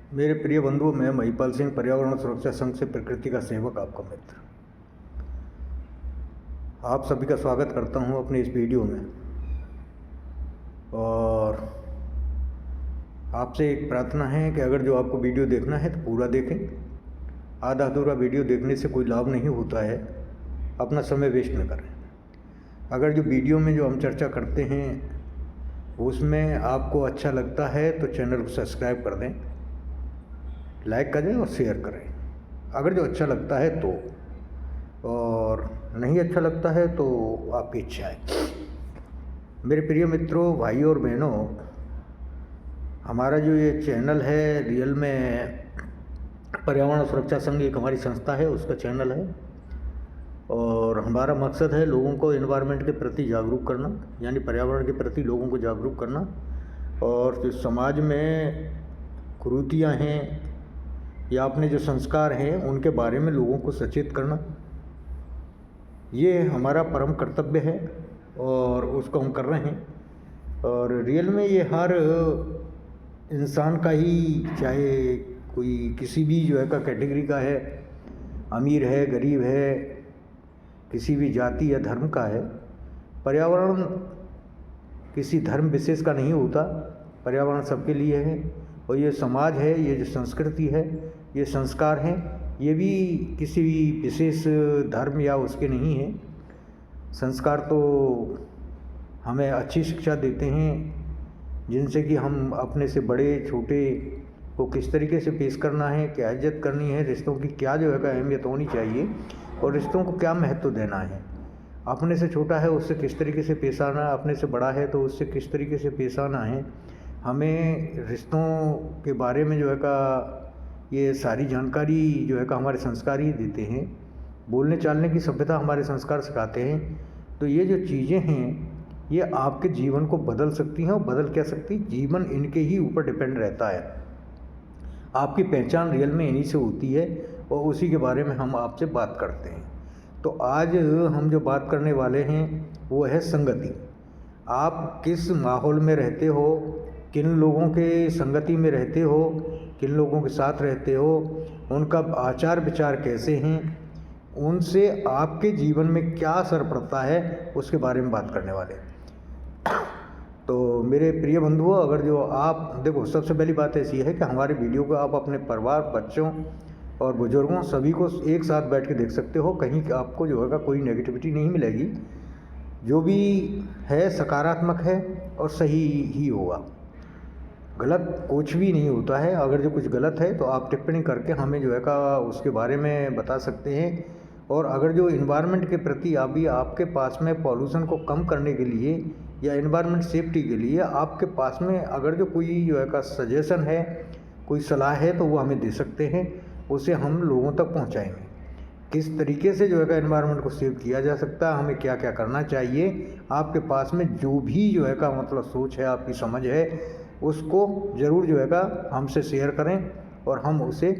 मेरे प्रिय बंधुओं, मैं महिपाल सिंह, पर्यावरण सुरक्षा संघ से प्रकृति का सेवक, आपका मित्र, आप सभी का स्वागत करता हूं अपने इस वीडियो में। और आपसे एक प्रार्थना है कि अगर जो आपको वीडियो देखना है तो पूरा देखें। आधा अधूरा वीडियो देखने से कोई लाभ नहीं होता है, अपना समय वेस्ट न करें। अगर जो वीडियो में जो हम चर्चा करते हैं उसमें आपको अच्छा लगता है तो चैनल को सब्सक्राइब कर दें, लाइक करें और शेयर करें अगर जो अच्छा लगता है तो, और नहीं अच्छा लगता है तो आपकी इच्छा है। मेरे प्रिय मित्रों, भाइयों और बहनों, हमारा जो ये चैनल है रियल में पर्यावरण सुरक्षा संघ एक हमारी संस्था है, उसका चैनल है। और हमारा मकसद है लोगों को एनवायरनमेंट के प्रति जागरूक करना, यानी पर्यावरण के प्रति लोगों को जागरूक करना, और जो समाज में कुरीतियाँ हैं या अपने जो संस्कार हैं उनके बारे में लोगों को सचेत करना, ये हमारा परम कर्तव्य है और उसको हम कर रहे हैं। और रियल में ये हर इंसान का ही, चाहे कोई किसी भी जो है का कैटेगरी का है, अमीर है, गरीब है, किसी भी जाति या धर्म का है, पर्यावरण किसी धर्म विशेष का नहीं होता। पर्यावरण सबके लिए है। और ये समाज है, ये जो संस्कृति है, ये संस्कार हैं, ये भी किसी विशेष धर्म या उसके नहीं हैं। संस्कार तो हमें अच्छी शिक्षा देते हैं, जिनसे कि हम अपने से बड़े छोटे को किस तरीके से पेश करना है, क्या इज्जत करनी है, रिश्तों की क्या जो है का अहमियत होनी चाहिए और रिश्तों को क्या महत्व देना है। अपने से छोटा है उससे किस तरीके से पेश आना है, अपने से बड़ा है तो उससे किस तरीके से पेश आना है। हमें रिश्तों के बारे में जो है का ये सारी जानकारी जो है का हमारे संस्कार ही देते हैं। बोलने चालने की सभ्यता हमारे संस्कार सिखाते हैं। तो ये जो चीज़ें हैं ये आपके जीवन को बदल सकती हैं, और बदल क्या सकती, जीवन इनके ही ऊपर डिपेंड रहता है। आपकी पहचान रियल में इन्हीं से होती है और उसी के बारे में हम आपसे बात करते हैं। तो आज हम जो बात करने वाले हैं वो है संगति। आप किस माहौल में रहते हो, किन लोगों के संगति में रहते हो, किन लोगों के साथ रहते हो, उनका आचार विचार कैसे हैं, उनसे आपके जीवन में क्या असर पड़ता है, उसके बारे में बात करने वाले। तो मेरे प्रिय बंधुओं, अगर जो आप देखो, सबसे पहली बात ऐसी है कि हमारे वीडियो को आप अपने परिवार, बच्चों और बुजुर्गों सभी को एक साथ बैठ के देख सकते हो। कहीं आपको जो है कोई नेगेटिविटी नहीं मिलेगी। जो भी है सकारात्मक है और सही ही होगा, गलत कुछ भी नहीं होता है। अगर जो कुछ गलत है तो आप टिप्पणी करके हमें जो है का उसके बारे में बता सकते हैं। और अगर जो इन्वायरमेंट के प्रति अभी आपके पास में पॉल्यूशन को कम करने के लिए या इन्वायरमेंट सेफ्टी के लिए आपके पास में अगर जो कोई जो है का सजेशन है, कोई सलाह है, तो वो हमें दे सकते हैं। उसे हम लोगों तक पहुंचाएंगे। किस तरीके से जो है का इन्वायरमेंट को सेव किया जा सकता है, हमें क्या क्या करना चाहिए, आपके पास में जो भी जो है का मतलब सोच है, आपकी समझ है, उसको ज़रूर जो है का हमसे शेयर करें और हम उसे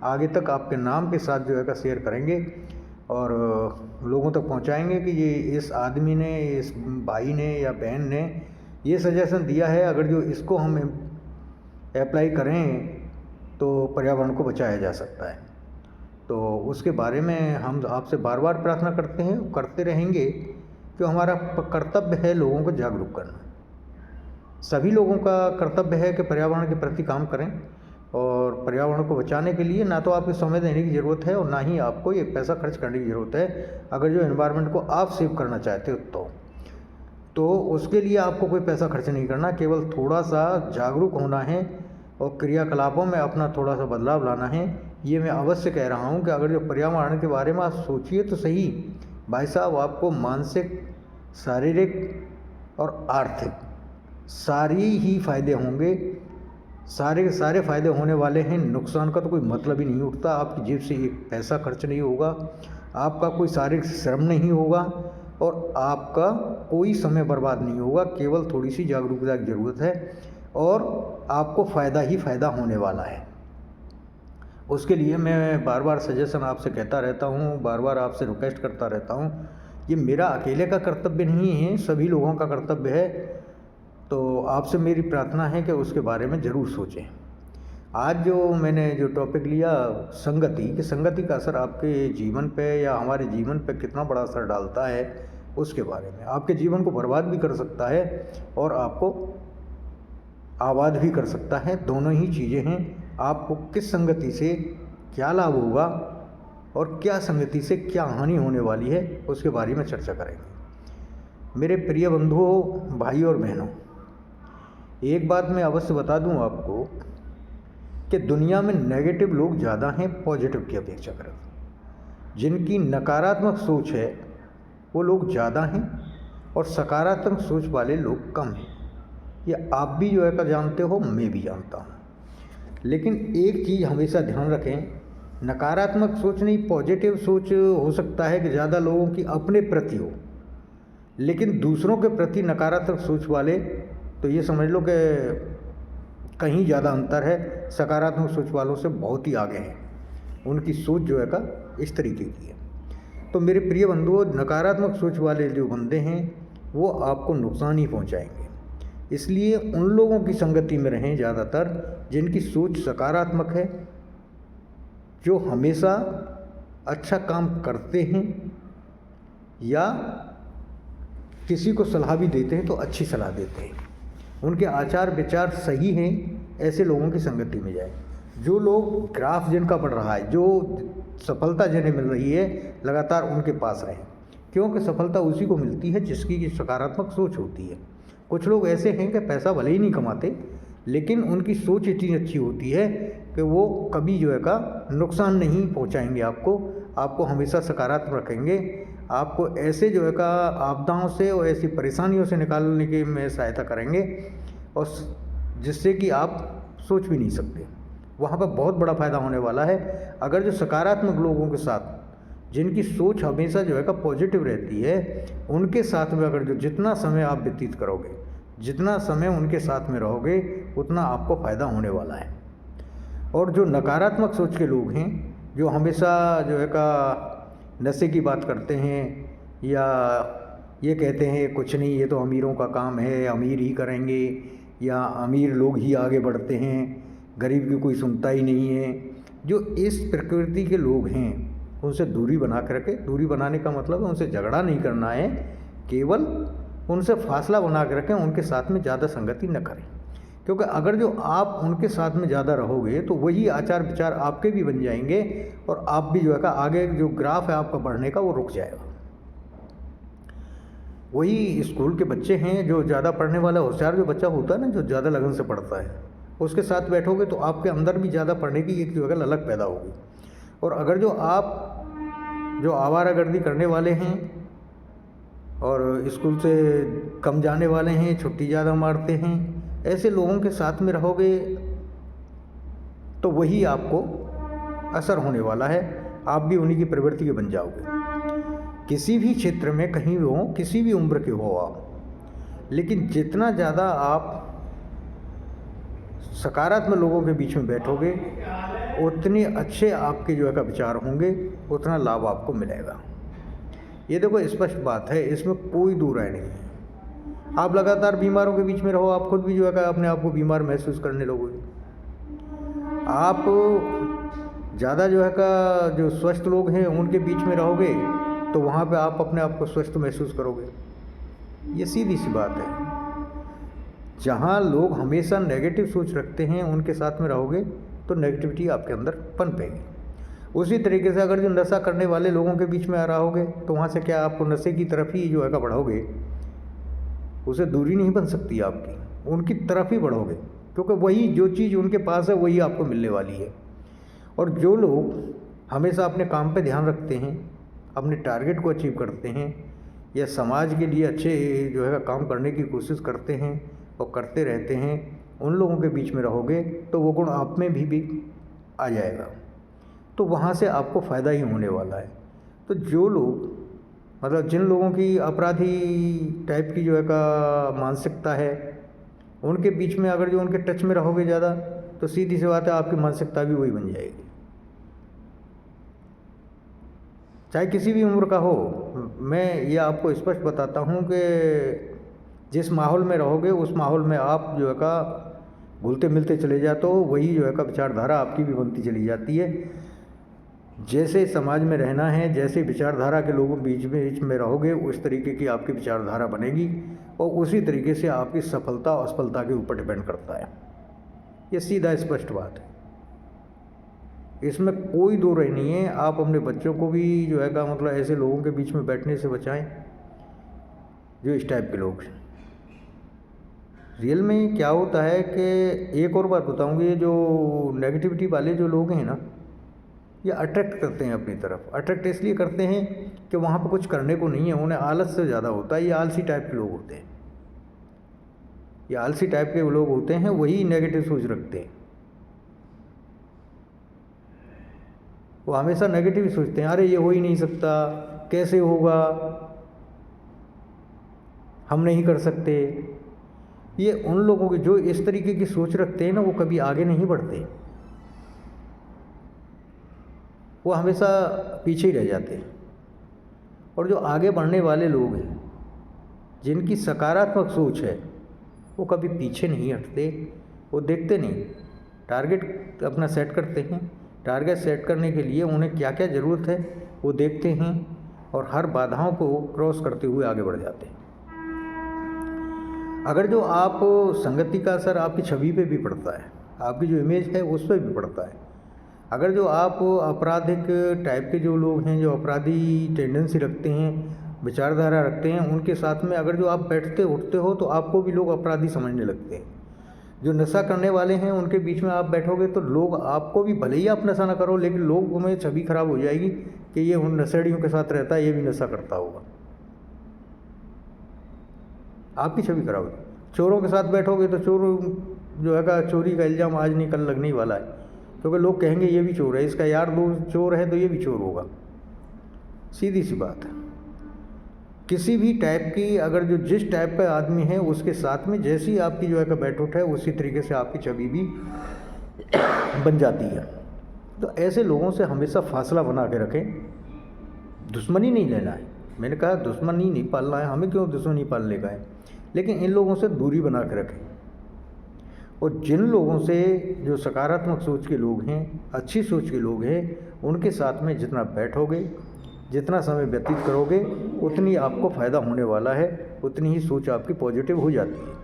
आगे तक आपके नाम के साथ जो है का शेयर करेंगे और लोगों तक पहुंचाएंगे कि ये इस आदमी ने, इस भाई ने या बहन ने ये सजेशन दिया है। अगर जो इसको हम अप्लाई करें तो पर्यावरण को बचाया जा सकता है। तो उसके बारे में हम आपसे बार बार प्रार्थना करते हैं, करते रहेंगे, कि हमारा कर्तव्य है लोगों को जागरूक करना। सभी लोगों का कर्तव्य है कि पर्यावरण के प्रति काम करें, और पर्यावरण को बचाने के लिए ना तो आपको समय देने की ज़रूरत है और ना ही आपको एक पैसा खर्च करने की ज़रूरत है। अगर जो एनवायरनमेंट को आप सेव करना चाहते हो तो उसके लिए आपको कोई पैसा खर्च नहीं करना, केवल थोड़ा सा जागरूक होना है और क्रियाकलापों में अपना थोड़ा सा बदलाव लाना है। ये मैं अवश्य कह रहा हूँ कि अगर जो पर्यावरण के बारे में आप सोचिए तो सही भाई साहब, आपको मानसिक, शारीरिक और आर्थिक सारी ही फायदे होंगे। सारे के सारे फ़ायदे होने वाले हैं। नुकसान का तो कोई मतलब ही नहीं उठता। आपकी जेब से एक पैसा खर्च नहीं होगा, आपका कोई शारीरिक श्रम नहीं होगा और आपका कोई समय बर्बाद नहीं होगा। केवल थोड़ी सी जागरूकता की ज़रूरत है और आपको फ़ायदा ही फ़ायदा होने वाला है। उसके लिए मैं बार बार सजेशन आपसे कहता रहता हूँ, बार बार आपसे रिक्वेस्ट करता रहता हूँ। ये मेरा अकेले का कर्तव्य नहीं है, सभी लोगों का कर्तव्य है। तो आपसे मेरी प्रार्थना है कि उसके बारे में ज़रूर सोचें। आज जो मैंने जो टॉपिक लिया संगति, कि संगति का असर आपके जीवन पे या हमारे जीवन पे कितना बड़ा असर डालता है, उसके बारे में। आपके जीवन को बर्बाद भी कर सकता है और आपको आबाद भी कर सकता है, दोनों ही चीज़ें हैं। आपको किस संगति से क्या लाभ होगा और क्या संगति से क्या हानि होने वाली है, उसके बारे में चर्चा करेंगे। मेरे प्रिय बंधुओं, भाई और बहनों, एक बात मैं अवश्य बता दूं आपको कि दुनिया में नेगेटिव लोग ज़्यादा हैं पॉजिटिव की अपेक्षा कर। जिनकी नकारात्मक सोच है वो लोग ज़्यादा हैं और सकारात्मक सोच वाले लोग कम हैं। ये आप भी जो है का जानते हो, मैं भी जानता हूँ। लेकिन एक चीज़ हमेशा ध्यान रखें, नकारात्मक सोच नहीं, पॉजिटिव सोच हो सकता है कि ज़्यादा लोगों की अपने प्रति हो, लेकिन दूसरों के प्रति नकारात्मक सोच वाले तो ये समझ लो कि कहीं ज़्यादा अंतर है, सकारात्मक सोच वालों से बहुत ही आगे हैं। उनकी सोच जो है का इस तरीके की है। तो मेरे प्रिय बंधुओं, नकारात्मक सोच वाले जो बंदे हैं वो आपको नुकसान ही पहुंचाएंगे। इसलिए उन लोगों की संगति में रहें ज़्यादातर जिनकी सोच सकारात्मक है, जो हमेशा अच्छा काम करते हैं या किसी को सलाह भी देते हैं तो अच्छी सलाह देते हैं, उनके आचार विचार सही हैं, ऐसे लोगों की संगति में जाए। जो लोग ग्राफ जिनका बढ़ रहा है, जो सफलता जिन्हें मिल रही है, लगातार उनके पास रहें, क्योंकि सफलता उसी को मिलती है जिसकी सकारात्मक सोच होती है। कुछ लोग ऐसे हैं कि पैसा भले ही नहीं कमाते, लेकिन उनकी सोच इतनी अच्छी होती है कि वो कभी जो है का नुकसान नहीं पहुंचाएंगे आपको हमेशा सकारात्मक रखेंगे। आपको ऐसे जो है का आपदाओं से और ऐसी परेशानियों से निकालने की में सहायता करेंगे और जिससे कि आप सोच भी नहीं सकते। वहाँ पर बहुत बड़ा फ़ायदा होने वाला है अगर जो सकारात्मक लोगों के साथ, जिनकी सोच हमेशा जो है का पॉजिटिव रहती है, उनके साथ में अगर जो जितना समय आप व्यतीत करोगे, जितना समय उनके साथ में रहोगे, उतना आपको फ़ायदा होने वाला है। और जो नकारात्मक सोच के लोग हैं, जो हमेशा जो है का नशे की बात करते हैं या ये कहते हैं कुछ नहीं, ये तो अमीरों का काम है, अमीर ही करेंगे, या अमीर लोग ही आगे बढ़ते हैं, गरीब की कोई सुनता ही नहीं है, जो इस प्रकृति के लोग हैं उनसे दूरी बना कर रखें। दूरी बनाने का मतलब है उनसे झगड़ा नहीं करना है, केवल उनसे फासला बना कर रखें, उनके साथ में ज़्यादा संगति न करें। क्योंकि अगर जो आप उनके साथ में ज़्यादा रहोगे तो वही आचार विचार आपके भी बन जाएंगे और आप भी जो है का आगे जो ग्राफ है आपका बढ़ने का वो रुक जाएगा। वही स्कूल के बच्चे हैं, जो ज़्यादा पढ़ने वाला होशियार जो बच्चा होता है ना, जो ज़्यादा लगन से पढ़ता है, उसके साथ बैठोगे तो आपके अंदर भी ज़्यादा पढ़ने की एक जो है ललक पैदा होगी। और अगर जो आप जो आवारागर्दी करने वाले हैं और स्कूल से कम जाने वाले हैं, छुट्टी ज़्यादा मारते हैं, ऐसे लोगों के साथ में रहोगे तो वही आपको असर होने वाला है, आप भी उन्हीं की प्रवृत्ति के बन जाओगे। किसी भी क्षेत्र में कहीं भी हो, किसी भी उम्र के हो आप, लेकिन जितना ज़्यादा आप सकारात्मक लोगों के बीच में बैठोगे, उतने अच्छे आपके जो है का विचार होंगे, उतना लाभ आपको मिलेगा। ये देखो स्पष्ट बात है, इसमें कोई दो राय नहीं है। आप लगातार बीमारों के बीच में रहो, आप खुद भी जो है का अपने आप को बीमार महसूस करने लगोगे। आप ज़्यादा जो है का जो स्वस्थ लोग हैं उनके बीच में रहोगे तो वहाँ पे आप अपने आप को स्वस्थ महसूस करोगे। ये सीधी सी बात है। जहाँ लोग हमेशा नेगेटिव सोच रखते हैं उनके साथ में रहोगे तो नेगेटिविटी आपके अंदर पनपेगी। उसी तरीके से अगर जो नशा करने वाले लोगों के बीच में आ रहोगे तो वहाँ से क्या आपको नशे की तरफ ही जो है का बढ़ोगे, उसे दूरी नहीं बन सकती आपकी, उनकी तरफ ही बढ़ोगे, क्योंकि वही जो चीज़ उनके पास है वही आपको मिलने वाली है। और जो लोग हमेशा अपने काम पे ध्यान रखते हैं, अपने टारगेट को अचीव करते हैं या समाज के लिए अच्छे जो है काम करने की कोशिश करते हैं और करते रहते हैं, उन लोगों के बीच में रहोगे तो वो गुण आप में भी आ जाएगा, तो वहाँ से आपको फ़ायदा ही होने वाला है। तो जो लोग मतलब जिन लोगों की अपराधी टाइप की जो है का मानसिकता है, उनके बीच में अगर जो उनके टच में रहोगे ज़्यादा तो सीधी सी बात है आपकी मानसिकता भी वही बन जाएगी। चाहे किसी भी उम्र का हो, मैं ये आपको स्पष्ट बताता हूँ कि जिस माहौल में रहोगे उस माहौल में आप जो है का घुलते मिलते चले जाओ तो वही जो है का विचारधारा आपकी भी बनती चली जाती है। जैसे समाज में रहना है, जैसे विचारधारा के लोगों बीच में रहोगे, उस तरीके की आपकी विचारधारा बनेगी और उसी तरीके से आपकी सफलता और असफलता के ऊपर डिपेंड करता है। ये सीधा स्पष्ट बात है, इसमें कोई दो राय नहीं है। आप अपने बच्चों को भी जो है का मतलब ऐसे लोगों के बीच में बैठने से बचाएं जो इस टाइप के लोग हैं। रियल में क्या होता है कि एक और बात बताऊंगी, ये जो नेगेटिविटी वाले जो लोग हैं ना, ये अट्रैक्ट करते हैं अपनी तरफ। अट्रैक्ट इसलिए करते हैं कि वहाँ पर कुछ करने को नहीं है, उन्हें आलस से ज़्यादा होता है। ये आलसी टाइप के लोग होते हैं, ये आलसी टाइप के लोग होते हैं, वही नेगेटिव सोच रखते हैं। वो हमेशा नेगेटिव सोचते हैं, अरे ये हो ही नहीं सकता, कैसे होगा, हम नहीं कर सकते। ये उन लोगों की जो इस तरीके की सोच रखते हैं ना, वो कभी आगे नहीं बढ़ते, वो हमेशा पीछे ही रह जाते हैं। और जो आगे बढ़ने वाले लोग हैं, जिनकी सकारात्मक सोच है, वो कभी पीछे नहीं हटते, वो देखते नहीं, टारगेट अपना सेट करते हैं। टारगेट सेट करने के लिए उन्हें क्या क्या ज़रूरत है वो देखते हैं और हर बाधाओं को क्रॉस करते हुए आगे बढ़ जाते हैं। अगर जो आप संगति का असर आपकी छवि पे भी पड़ता है, आपकी जो इमेज है उस पर भी पड़ता है। अगर जो आप आपराधिक टाइप के जो लोग हैं, जो अपराधी टेंडेंसी रखते हैं, विचारधारा रखते हैं, उनके साथ में अगर जो आप बैठते उठते हो तो आपको भी लोग अपराधी समझने लगते हैं। जो नशा करने वाले हैं उनके बीच में आप बैठोगे तो लोग आपको भी, भले ही आप नशा ना करो, लेकिन लोगों में छवि खराब हो जाएगी कि ये उन नशेड़ियों के साथ रहता है, ये भी नशा करता होगा, आपकी छवि खराब होगी। चोरों के साथ बैठोगे तो चोर जो है चोरी का इल्ज़ाम आज नहीं कल लगने ही वाला है, क्योंकि लोग कहेंगे ये भी चोर है, इसका यार दोस्त चोर है तो ये भी चोर होगा। सीधी सी बात है। किसी भी टाइप की अगर जो जिस टाइप का आदमी है उसके साथ में जैसी आपकी जो है बैठ उठ है, उसी तरीके से आपकी छवि भी बन जाती है। तो ऐसे लोगों से हमेशा फासला बना के रखें, दुश्मनी नहीं लेना है। मैंने कहा दुश्मनी नहीं पालना है, हमें क्यों दुश्मनी पालने का है, लेकिन इन लोगों से दूरी बना के रखें। और जिन लोगों से जो सकारात्मक सोच के लोग हैं, अच्छी सोच के लोग हैं, उनके साथ में जितना बैठोगे, जितना समय व्यतीत करोगे, उतनी आपको फ़ायदा होने वाला है, उतनी ही सोच आपकी पॉजिटिव हो जाती है।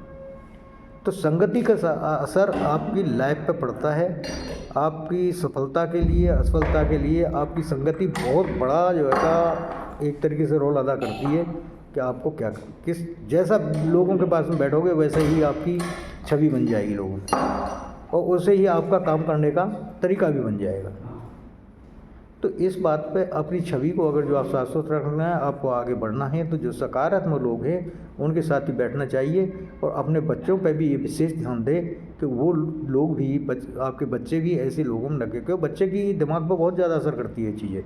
तो संगति का असर आपकी लाइफ पे पड़ता है। आपकी सफलता के लिए, असफलता के लिए आपकी संगति बहुत बड़ा जो है का एक तरीके से रोल अदा करती है कि आपको क्या, किस जैसा लोगों के पास में बैठोगे वैसे ही आपकी छवि बन जाएगी लोगों की, और उससे ही आपका काम करने का तरीका भी बन जाएगा। तो इस बात पे अपनी छवि को अगर जो आप साफ सुथरा रखना है, आपको आगे बढ़ना है, तो जो सकारात्मक लोग हैं उनके साथ ही बैठना चाहिए। और अपने बच्चों पे भी ये विशेष ध्यान दें कि वो लोग भी आपके बच्चे भी ऐसे लोगों में लगे, क्योंकि बच्चे की दिमाग पर बहुत ज़्यादा असर करती है चीज़ें।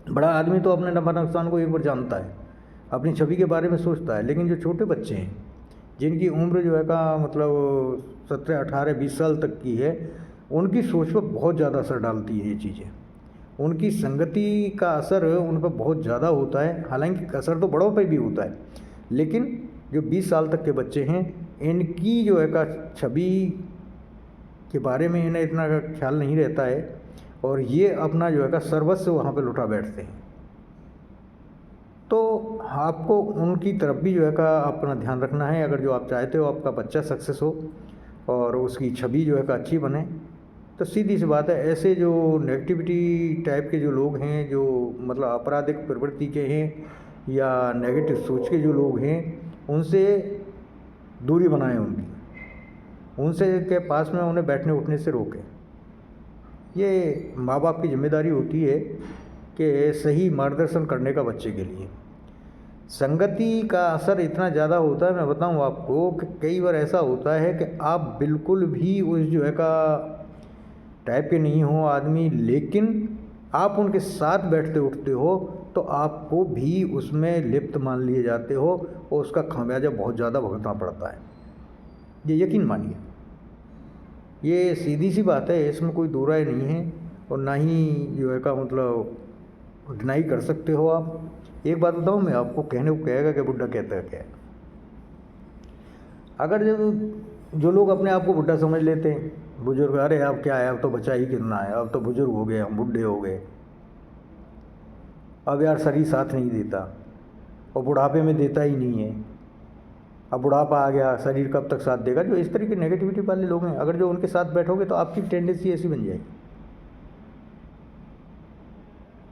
बड़ा आदमी तो अपने नफा नुकसान को एक बार जानता है, अपनी छवि के बारे में सोचता है, लेकिन जो छोटे बच्चे हैं जिनकी उम्र जो है का मतलब 17, 18, 20 साल तक की है, उनकी सोच पर बहुत ज़्यादा असर डालती है ये चीज़ें। उनकी संगति का असर उन पर बहुत ज़्यादा होता है। हालांकि असर तो बड़ों पर भी होता है, लेकिन जो 20 साल तक के बच्चे हैं, इनकी जो है का छवि के बारे में इन्हें इतना ख्याल नहीं रहता है, और ये अपना जो है का सर्वस्व वहाँ पे लुटा बैठते हैं। तो आपको उनकी तरफ भी जो है का अपना ध्यान रखना है, अगर जो आप चाहते हो आपका बच्चा सक्सेस हो और उसकी छवि जो है का अच्छी बने। तो सीधी सी बात है, ऐसे जो नेगेटिविटी टाइप के जो लोग हैं, जो मतलब आपराधिक प्रवृत्ति के हैं या नेगेटिव सोच के जो लोग हैं, उनसे दूरी बनाएं, उनसे के पास में उन्हें बैठने उठने से रोकें। ये माँ बाप की जिम्मेदारी होती है कि सही मार्गदर्शन करने का बच्चे के लिए। संगति का असर इतना ज़्यादा होता है, मैं बताऊँ आपको, कि कई बार ऐसा होता है कि आप बिल्कुल भी उस जो है का टाइप के नहीं हो आदमी, लेकिन आप उनके साथ बैठते उठते हो तो आपको भी उसमें लिप्त मान लिए जाते हो और उसका खामियाजा बहुत ज़्यादा भुगतना पड़ता है। ये यकीन मानिए, ये सीधी सी बात है, इसमें कोई दो राय नहीं है, और ना ही जो है का मतलब डिनाई कर सकते हो आप। एक बात बताऊँ मैं आपको, कहने को कहेगा कि बुड्ढा कहता है क्या है। अगर जब जो लोग अपने आप को बुढ़ा समझ लेते हैं, बुजुर्ग, अरे अब क्या है, अब तो बचा ही कितना है, अब तो बुजुर्ग हो गए, हम बूढ़े हो गए, अब यार शरीर साथ नहीं देता, और बुढ़ापे में देता ही नहीं है, अब बुढ़ापा आ गया, शरीर कब तक साथ देगा। जो इस तरह की नेगेटिविटी वाले लोग हैं, अगर जो उनके साथ बैठोगे तो आपकी टेंडेंसी ऐसी बन जाएगी।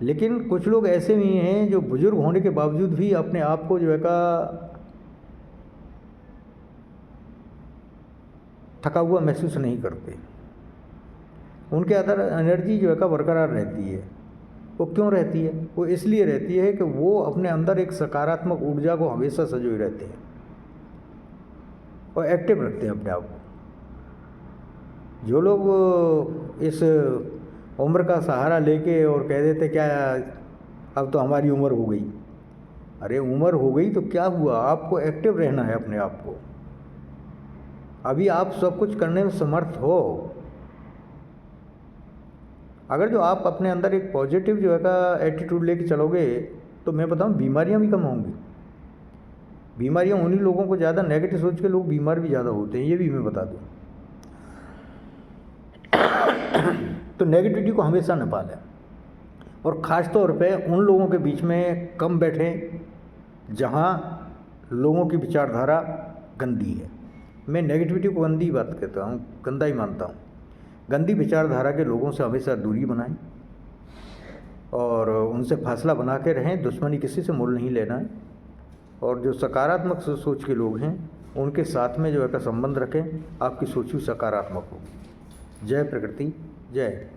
लेकिन कुछ लोग ऐसे भी हैं जो बुजुर्ग होने के बावजूद भी अपने आप को जो है का थका हुआ महसूस नहीं करते, उनके अंदर एनर्जी जो है का बरकरार रहती है। वो क्यों रहती है? वो इसलिए रहती है कि वो अपने अंदर एक सकारात्मक ऊर्जा को हमेशा संजोए रहते हैं और एक्टिव रखते हैं अपने आप को। जो लोग इस उम्र का सहारा लेके और कह देते क्या अब तो हमारी उम्र हो गई, अरे उम्र हो गई तो क्या हुआ, आपको एक्टिव रहना है अपने आप को। अभी आप सब कुछ करने में समर्थ हो। अगर जो आप अपने अंदर एक पॉजिटिव जो है का एटीट्यूड लेके चलोगे तो मैं बताऊं बीमारियां भी कम होंगी। बीमारियां उन्हीं लोगों को ज़्यादा, नेगेटिव सोच के लोग बीमार भी ज़्यादा होते हैं, ये भी मैं बता दूं। तो नेगेटिविटी को हमेशा न पालें, और ख़ास तौर पे उन लोगों के बीच में कम बैठें जहाँ लोगों की विचारधारा गंदी है। मैं नेगेटिविटी को गंदी बात कहता हूँ, गंदा ही मानता हूँ। गंदी विचारधारा के लोगों से हमेशा दूरी बनाएं और उनसे फासला बना के रहें। दुश्मनी किसी से मोल नहीं लेना है। और जो सकारात्मक सोच के लोग हैं उनके साथ में जो है का संबंध रखें, आपकी सोच भी सकारात्मक हो। जय प्रकृति, जय।